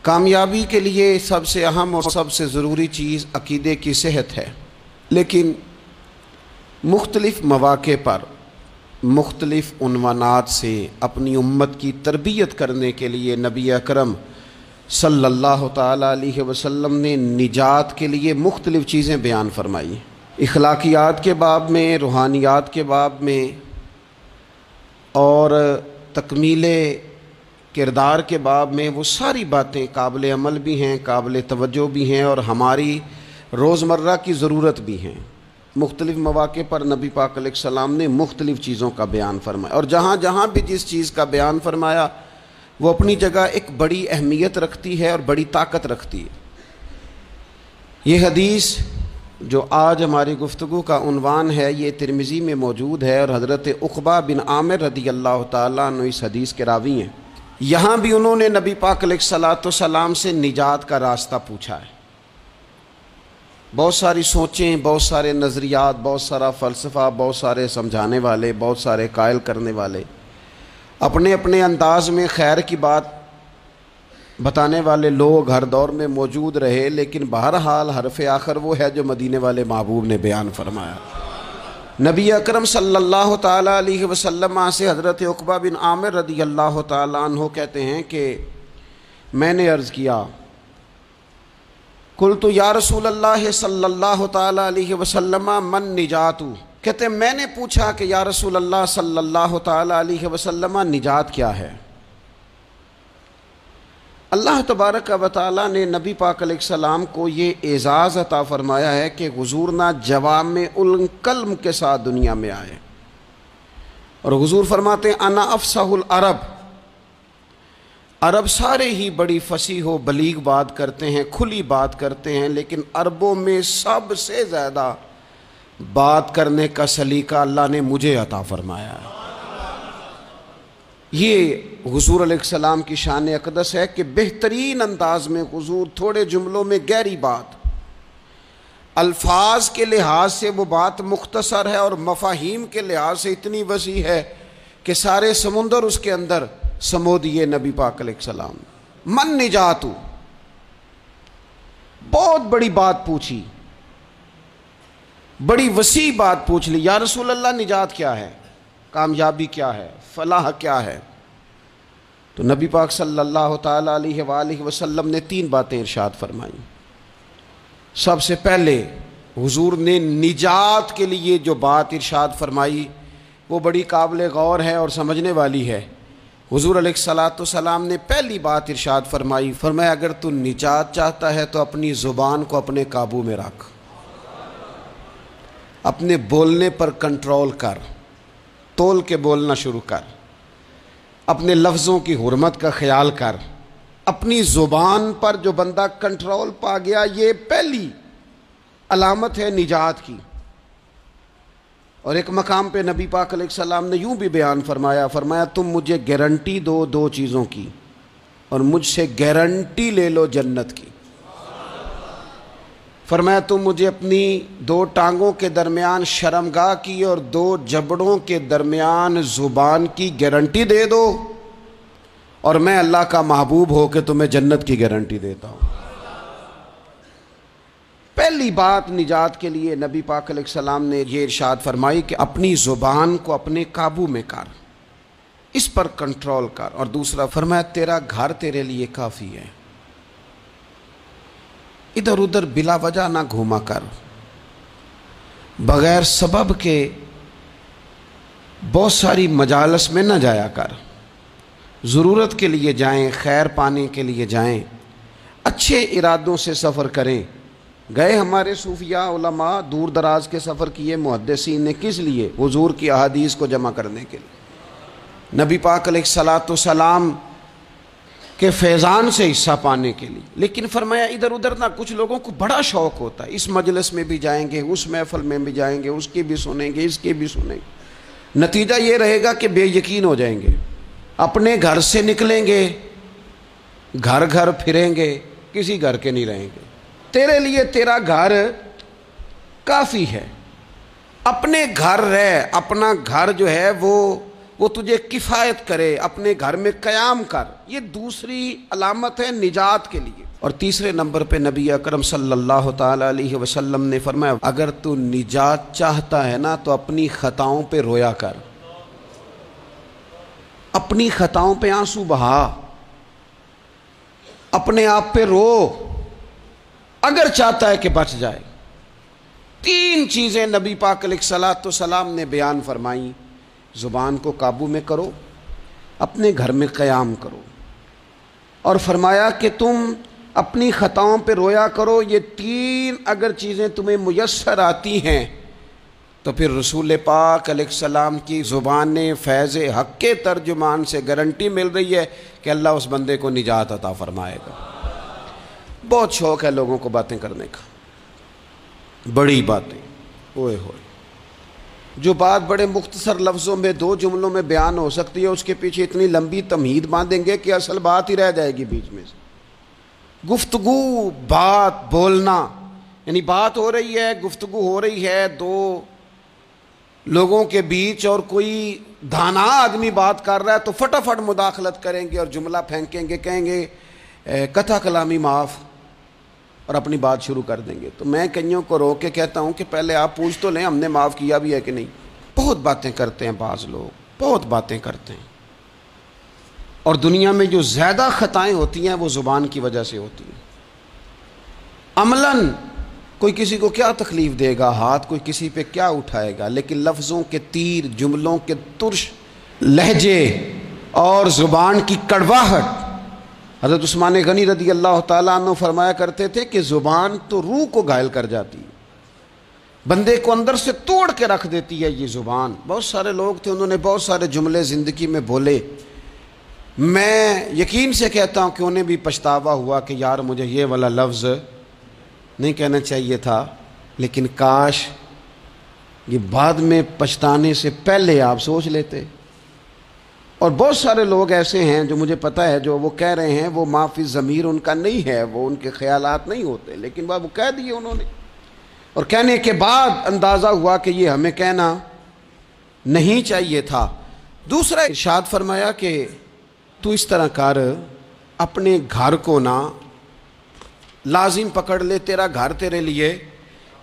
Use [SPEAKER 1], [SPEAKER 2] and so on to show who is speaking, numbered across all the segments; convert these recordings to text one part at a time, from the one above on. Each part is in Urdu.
[SPEAKER 1] کامیابی کے لیے سب سے اہم اور سب سے ضروری چیز عقیدے کی صحت ہے، لیکن مختلف مواقع پر مختلف عنوانات سے اپنی امت کی تربیت کرنے کے لیے نبی اکرم صلی اللہ تعالیٰ علیہ وسلم نے نجات کے لیے مختلف چیزیں بیان فرمائی۔ اخلاقیات کے باب میں، روحانیات کے باب میں اور تکمیل کردار کے باب میں، وہ ساری باتیں قابل عمل بھی ہیں، قابل توجہ بھی ہیں اور ہماری روزمرہ کی ضرورت بھی ہیں۔ مختلف مواقع پر نبی پاک علیہ السلام نے مختلف چیزوں کا بیان فرمایا، اور جہاں جہاں بھی جس چیز کا بیان فرمایا وہ اپنی جگہ ایک بڑی اہمیت رکھتی ہے اور بڑی طاقت رکھتی ہے۔ یہ حدیث جو آج ہماری گفتگو کا عنوان ہے، یہ ترمذی میں موجود ہے اور حضرت عقبہ بن عامر رضی اللہ تعالیٰ عنہ اس حدیث کے راوی ہیں۔ یہاں بھی انہوں نے نبی پاک علیہ السلام سے نجات کا راستہ پوچھا ہے۔ بہت ساری سوچیں، بہت سارے نظریات، بہت سارا فلسفہ، بہت سارے سمجھانے والے، بہت سارے قائل کرنے والے، اپنے اپنے انداز میں خیر کی بات بتانے والے لوگ ہر دور میں موجود رہے، لیکن بہرحال حرف آخر وہ ہے جو مدینے والے محبوب نے بیان فرمایا۔ نبی اکرم صلی اللہ تعالیٰ علیہ وسلم سے حضرت عقبہ بن عامر رضی اللہ تعالیٰ عنہ کہتے ہیں کہ میں نے عرض کیا، قلت یا رسول اللہ صلی اللہ تعالیٰ علیہ وسلم من نجات، کہتے ہیں میں نے پوچھا کہ یا رسول اللہ صلی اللہ تعالیٰ علیہ وسلم نجات کیا ہے؟ اللہ تبارک و تعالیٰ نے نبی پاک علیہ السلام کو یہ اعزاز عطا فرمایا ہے کہ حضور نہ جوامع الکلم کے ساتھ دنیا میں آئے، اور حضور فرماتے ہیں انا افصح العرب، عرب سارے ہی بڑی فصیح و بلیغ بات کرتے ہیں، کھلی بات کرتے ہیں، لیکن عربوں میں سب سے زیادہ بات کرنے کا سلیقہ اللہ نے مجھے عطا فرمایا ہے۔ یہ حضور علیہ السلام کی شان اقدس ہے کہ بہترین انداز میں حضور تھوڑے جملوں میں گہری بات، الفاظ کے لحاظ سے وہ بات مختصر ہے اور مفاہیم کے لحاظ سے اتنی وسیع ہے کہ سارے سمندر اس کے اندر سمو دیے نبی پاک علیہ السلام۔ من نجاتو، بہت بڑی بات پوچھی، بڑی وسیع بات پوچھ لی، یا رسول اللہ نجات کیا ہے، کامیابی کیا ہے، فلاح کیا ہے؟ تو نبی پاک صلی اللہ تعالیٰ علیہ وآلہ وسلم نے 3 باتیں ارشاد فرمائیں۔ سب سے پہلے حضور نے نجات کے لیے جو بات ارشاد فرمائی وہ بڑی قابل غور ہے اور سمجھنے والی ہے۔ حضور علیہ السلام نے پہلی بات ارشاد فرمائی، فرمایا اگر تو نجات چاہتا ہے تو اپنی زبان کو اپنے قابو میں رکھ، اپنے بولنے پر کنٹرول کر، تول کے بولنا شروع کر، اپنے لفظوں کی حرمت کا خیال کر۔ اپنی زبان پر جو بندہ کنٹرول پا گیا، یہ پہلی علامت ہے نجات کی۔ اور ایک مقام پہ نبی پاک علیہ السلام نے یوں بھی بیان فرمایا، فرمایا تم مجھے گارنٹی دو 2 چیزوں کی، اور مجھ سے گارنٹی لے لو جنت کی۔ فرمایا تم مجھے اپنی 2 ٹانگوں کے درمیان شرمگاہ کی اور 2 جبڑوں کے درمیان زبان کی گارنٹی دے دو، اور میں اللہ کا محبوب ہو کے تمہیں جنت کی گارنٹی دیتا ہوں۔ پہلی بات نجات کے لیے نبی پاک علیہ السلام نے یہ ارشاد فرمائی کہ اپنی زبان کو اپنے قابو میں کر، اس پر کنٹرول کر۔ اور دوسرا فرمایا تیرا گھر تیرے لیے کافی ہے، ادھر ادھر بلا وجہ نہ گھوما کر، بغیر سبب کے بہت ساری مجالس میں نہ جایا کر، ضرورت کے لیے جائیں، خیر پانے کے لیے جائیں، اچھے ارادوں سے سفر کریں۔ گئے ہمارے صوفیاء علماء دور دراز کے سفر کیے محدثین نے، کس لیے؟ حضور کی احادیث کو جمع کرنے کے لیے، نبی پاک علیہ السلام کے فیضان سے حصہ پانے کے لیے۔ لیکن فرمایا ادھر ادھر نہ، کچھ لوگوں کو بڑا شوق ہوتا ہے، اس مجلس میں بھی جائیں گے، اس محفل میں بھی جائیں گے، اس کی بھی سنیں گے، اس کی بھی سنیں گے، نتیجہ یہ رہے گا کہ بے یقین ہو جائیں گے، اپنے گھر سے نکلیں گے، گھر گھر پھریں گے، کسی گھر کے نہیں رہیں گے۔ تیرے لیے تیرا گھر کافی ہے، اپنے گھر رہ، اپنا گھر جو ہے وہ وہ تجھے کفایت کرے، اپنے گھر میں قیام کر۔ یہ دوسری علامت ہے نجات کے لیے۔ اور تیسرے نمبر پہ نبی اکرم صلی اللہ تعالی علیہ وسلم نے فرمایا اگر تو نجات چاہتا ہے نا تو اپنی خطاؤں پہ رویا کر، اپنی خطاؤں پہ آنسو بہا، اپنے آپ پہ رو، اگر چاہتا ہے کہ بچ جائے۔ تین چیزیں نبی پاک علیہ الصلوۃ والسلام نے بیان فرمائیں، زبان کو قابو میں کرو، اپنے گھر میں قیام کرو، اور فرمایا کہ تم اپنی خطاؤں پہ رویا کرو۔ یہ تین اگر چیزیں تمہیں میسر آتی ہیں تو پھر رسول پاک علیہ السلام کی زبان فیض حق کے ترجمان سے گارنٹی مل رہی ہے کہ اللہ اس بندے کو نجات عطا فرمائے گا۔ بہت شوق ہے لوگوں کو باتیں کرنے کا، بڑی باتیں، اوئے ہوئے، جو بات بڑے مختصر لفظوں میں 2 جملوں میں بیان ہو سکتی ہے اس کے پیچھے اتنی لمبی تمہید باندھیں گے کہ اصل بات ہی رہ جائے گی بیچ میں سے۔ گفتگو، بات، بولنا، یعنی بات ہو رہی ہے، گفتگو ہو رہی ہے 2 لوگوں کے بیچ، اور کوئی دانا آدمی بات کر رہا ہے تو فٹافٹ مداخلت کریں گے اور جملہ پھینکیں گے، کہیں گے قطع کلامی معاف، اور اپنی بات شروع کر دیں گے۔ تو میں کئیوں کو روک کے کہتا ہوں کہ پہلے آپ پوچھ تو لیں ہم نے معاف کیا بھی ہے کہ نہیں۔ بہت باتیں کرتے ہیں بعض لوگ، بہت باتیں کرتے ہیں، اور دنیا میں جو زیادہ خطائیں ہوتی ہیں وہ زبان کی وجہ سے ہوتی ہیں۔ عملاً کوئی کسی کو کیا تکلیف دے گا، ہاتھ کوئی کسی پہ کیا اٹھائے گا، لیکن لفظوں کے تیر، جملوں کے ترش لہجے اور زبان کی کڑواہٹ، حضرت عثمان غنی رضی اللہ تعالیٰ عنہ فرمایا کرتے تھے کہ زبان تو روح کو گھائل کر جاتی ہے، بندے کو اندر سے توڑ کے رکھ دیتی ہے یہ زبان۔ بہت سارے لوگ تھے، انہوں نے بہت سارے جملے زندگی میں بولے، میں یقین سے کہتا ہوں کہ انہیں بھی پچھتاوا ہوا کہ یار مجھے یہ والا لفظ نہیں کہنا چاہیے تھا، لیکن کاش یہ بعد میں پچھتانے سے پہلے آپ سوچ لیتے۔ اور بہت سارے لوگ ایسے ہیں جو مجھے پتہ ہے جو وہ کہہ رہے ہیں وہ معافی ضمیر ان کا نہیں ہے، وہ ان کے خیالات نہیں ہوتے، لیکن وہ کہہ دیے انہوں نے، اور کہنے کے بعد اندازہ ہوا کہ یہ ہمیں کہنا نہیں چاہیے تھا۔ دوسرا ارشاد فرمایا کہ تو اس طرح کر، اپنے گھر کو نہ لازم پکڑ لے، تیرا گھر تیرے لیے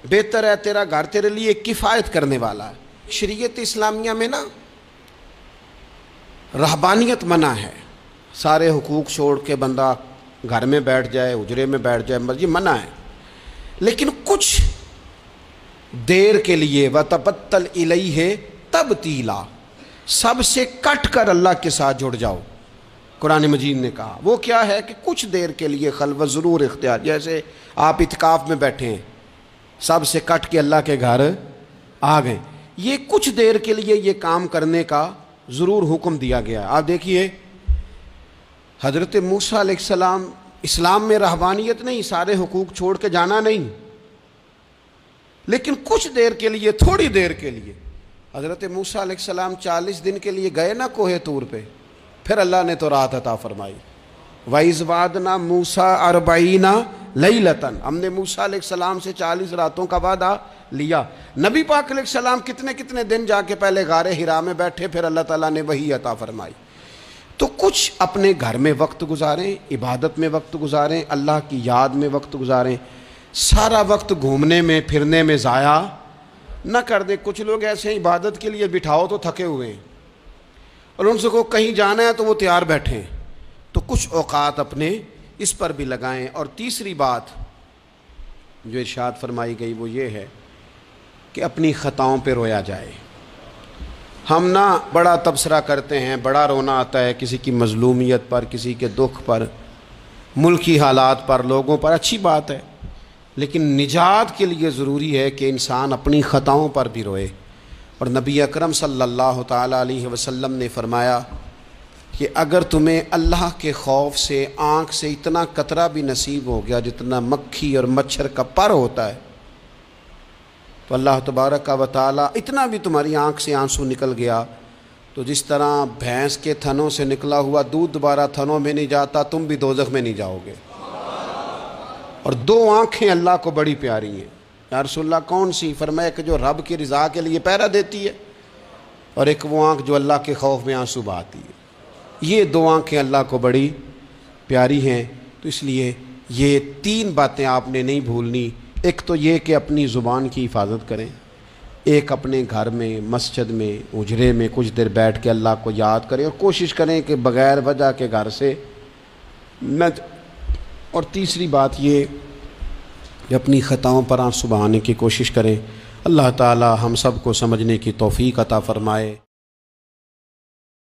[SPEAKER 1] بہتر ہے، تیرا گھر تیرے لیے کفایت کرنے والا ہے۔ شریعت اسلامیہ میں نا رہبانیت منع ہے، سارے حقوق چھوڑ کے بندہ گھر میں بیٹھ جائے، حجرے میں بیٹھ جائے، یہ منع ہے، لیکن کچھ دیر کے لیے وَتَبَتَّلْ إِلَيْهِ تَبْتِيلًا، سب سے کٹ کر اللہ کے ساتھ جڑ جاؤ۔ قرآن مجید نے کہا وہ کیا ہے کہ کچھ دیر کے لیے خلوت ضرور اختیار، جیسے آپ اعتکاف میں بیٹھے ہیں، سب سے کٹ کے اللہ کے گھر آ گئے، یہ کچھ دیر کے لیے یہ کام کرنے کا ضرور حکم دیا گیا۔ آپ دیکھیے حضرت موسیٰ علیہ السلام، اسلام میں رہبانیت نہیں، سارے حقوق چھوڑ کے جانا نہیں، لیکن کچھ دیر کے لیے، تھوڑی دیر کے لیے حضرت موسیٰ علیہ السلام 40 دن کے لیے گئے نا کوہ طور پہ، پھر اللہ نے تو رات عطا فرمائی۔ وَإِذْ وَعَدْنَا مُوسَىٰ 40 لَيْلَةً، ہم نے موسیٰ علیہ السلام سے 40 راتوں کا وعدہ لیا۔ نبی پاک علیہ السلام کتنے کتنے دن جا کے پہلے غار حرا میں بیٹھے، پھر اللہ تعالیٰ نے وحی عطا فرمائی۔ تو کچھ اپنے گھر میں وقت گزاریں، عبادت میں وقت گزاریں، اللہ کی یاد میں وقت گزاریں، سارا وقت گھومنے میں پھرنے میں ضائع نہ کر دیں۔ کچھ لوگ ایسے ہیں عبادت کے لیے بٹھاؤ تو تھکے ہوئے ہیں، اور ان سے کو کہیں جانا ہے تو وہ تیار بیٹھے ہیں، تو کچھ اوقات اپنے اس پر بھی لگائیں۔ اور تیسری بات جو ارشاد فرمائی گئی وہ یہ ہے کہ اپنی خطاؤں پہ رویا جائے۔ ہم نہ بڑا تبصرہ کرتے ہیں، بڑا رونا آتا ہے کسی کی مظلومیت پر، کسی کے دکھ پر، ملکی حالات پر، لوگوں پر، اچھی بات ہے، لیکن نجات کے لیے ضروری ہے کہ انسان اپنی خطاؤں پر بھی روئے۔ اور نبی اکرم صلی اللہ تعالیٰ علیہ وسلم نے فرمایا کہ اگر تمہیں اللہ کے خوف سے آنکھ سے اتنا قطرہ بھی نصیب ہو گیا جتنا مکھی اور مچھر کا پر ہوتا ہے، تو اللہ تبارک و تعالیٰ اتنا بھی تمہاری آنکھ سے آنسو نکل گیا تو جس طرح بھینس کے تھنوں سے نکلا ہوا دودھ دوبارہ تھنوں میں نہیں جاتا، تم بھی دوزخ میں نہیں جاؤ گے۔ اور 2 آنکھیں اللہ کو بڑی پیاری ہیں۔ یا رسول اللہ کون سی؟ فرمایا کہ جو رب کی رضا کے لیے پہرا دیتی ہے۔ اور ایک وہ آنکھ جو اللہ کے خوف میں آنسو بہاتی ہے. یہ دو آنکھیں اللہ کو بڑی پیاری ہیں. تو اس لیے یہ 3 باتیں آپ نے نہیں بھولنی. ایک تو یہ کہ اپنی زبان کی حفاظت کریں. ایک اپنے گھر میں، مسجد میں، اجرے میں کچھ دیر بیٹھ کے اللہ کو یاد کریں اور کوشش کریں کہ بغیر وجہ کے گھر سے نہ. اور تیسری بات یہ کہ اپنی خطاؤں پر آنسو بہانے کی کوشش کریں. اللہ تعالی ہم سب کو سمجھنے کی توفیق عطا فرمائے.